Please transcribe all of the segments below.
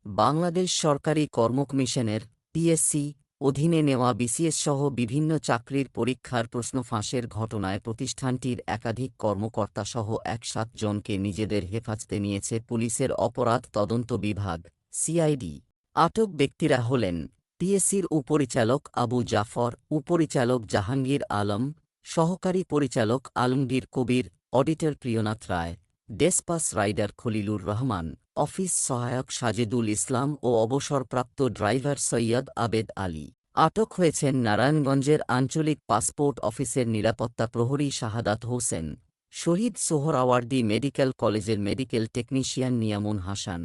বাংলাদেশ সরকারি কর্মকমিশনের পিএসসি অধীনে নেওয়া বিসিএস সহ বিভিন্ন চাকরির পরীক্ষার প্রশ্ন ফাঁসের ঘটনায় প্রতিষ্ঠানটির একাধিক কর্মকর্তাসহ ১৭ জনকে নিজেদের হেফাজতে নিয়েছে পুলিশের অপরাধ তদন্ত বিভাগ সিআইডি। আটক ব্যক্তিরা হলেন পিএসসির উপপরিচালক আবু জাফর, উপপরিচালক জাহাঙ্গীর আলম, সহকারী পরিচালক Alamgir Kabir, auditor Priyanath Roy, despatch rider Khalilur Rahman, office সহায়ক সাজেদুল ইসলাম ও অবসরপ্রাপ্ত ড্রাইভার সৈয়দ আবেদ আলী। আটক হয়েছেন নারায়ণগঞ্জের আঞ্চলিক পাসপোর্ট অফিসের নিরাপত্তা প্রহরী শাহাদাত হোসেন, শহীদ সোহরাওয়ার্দী মেডিকেল কলেজের মেডিকেল টেকনিশিয়ান নিয়ামুন হাসান,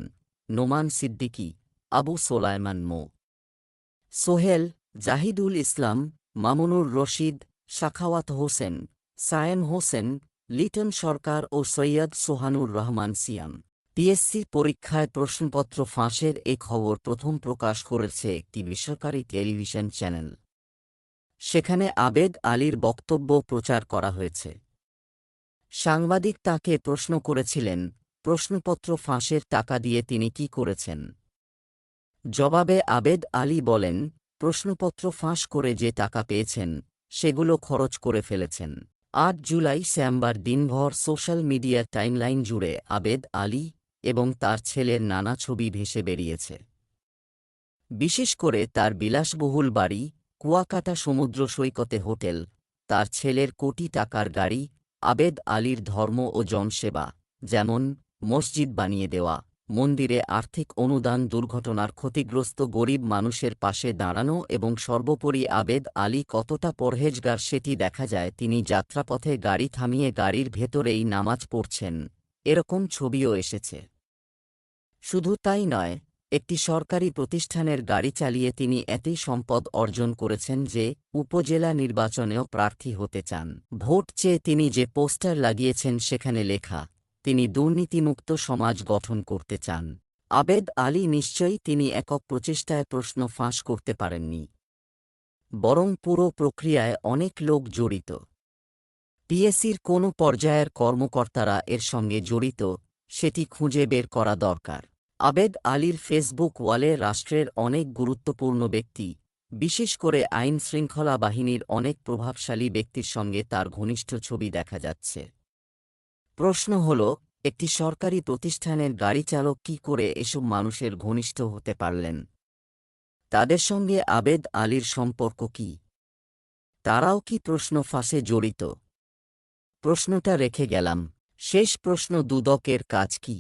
নোমান সিদ্দিকী, আবু সোলায়মান মো, সোহেল, জাহিদুল ইসলাম, মামুনুর রশিদ, সাখাওয়াত হোসেন, সায়েম হোসেন, লিটন সরকার ও সৈয়দ সোহানুর রহমান সিয়াম। পিএসসি পরীক্ষায় প্রশ্নপত্র ফাঁসের এ খবর প্রথম প্রকাশ করেছে একটি বেসরকারি টেলিভিশন চ্যানেল। সেখানে আবেদ আলীর বক্তব্য প্রচার করা হয়েছে। সাংবাদিক তাকে প্রশ্ন করেছিলেন, প্রশ্নপত্র ফাঁসের টাকা দিয়ে তিনি কি করেছেন। জবাবে আবেদ আলী বলেন, প্রশ্নপত্র ফাঁস করে যে টাকা পেয়েছেন সেগুলো খরচ করে ফেলেছেন। ৮ জুলাই সোমবার দিনভর সোশ্যাল মিডিয়ার টাইমলাইন জুড়ে আবেদ আলী এবং তার ছেলের নানা ছবি ভেসে বেরিয়েছে। বিশেষ করে তার বিলাসবহুল বাড়ি, কুয়াকাটা সমুদ্র সৈকতে হোটেল, তার ছেলের কোটি টাকার গাড়ি, আবেদ আলীর ধর্ম ও জনসেবা, যেমন মসজিদ বানিয়ে দেওয়া, মন্দিরে আর্থিক অনুদান, দুর্ঘটনার ক্ষতিগ্রস্ত গরিব মানুষের পাশে দাঁড়ানো এবং সর্বোপরি আবেদ আলী কতটা পরহেজগার সেটি দেখা যায় তিনি যাত্রাপথে গাড়ি থামিয়ে গাড়ির ভেতরেই নামাজ পড়ছেন, এরকম ছবিও এসেছে। শুধু তাই নয়, একটি সরকারি প্রতিষ্ঠানের গাড়ি চালিয়ে তিনি এতই সম্পদ অর্জন করেছেন যে উপজেলা নির্বাচনেও প্রার্থী হতে চান। ভোট চেয়ে তিনি যে পোস্টার লাগিয়েছেন সেখানে লেখা, তিনি দুর্নীতিমুক্ত সমাজ গঠন করতে চান। আবেদ আলী নিশ্চয়ই তিনি একক প্রচেষ্টায় প্রশ্ন ফাঁস করতে পারেননি, বরং পুরো প্রক্রিয়ায় অনেক লোক জড়িত। পিএসসির কোনো পর্যায়ের কর্মকর্তারা এর সঙ্গে জড়িত সেটি খুঁজে বের করা দরকার। আবেদ আলীর ফেসবুক ওয়ালে রাষ্ট্রের অনেক গুরুত্বপূর্ণ ব্যক্তি, বিশেষ করে আইন শৃঙ্খলা বাহিনীর অনেক প্রভাবশালী ব্যক্তির সঙ্গে তার ঘনিষ্ঠ ছবি দেখা যাচ্ছে। প্রশ্ন হল, একটি সরকারি প্রতিষ্ঠানের গাড়িচালক কী করে এসব মানুষের ঘনিষ্ঠ হতে পারলেন? তাদের সঙ্গে আবেদ আলীর সম্পর্ক কী? তারাও কি প্রশ্ন ফাঁসে জড়িত? প্রশ্নটা রেখে গেলাম। শেষ প্রশ্ন, দুদকের কাজ কী?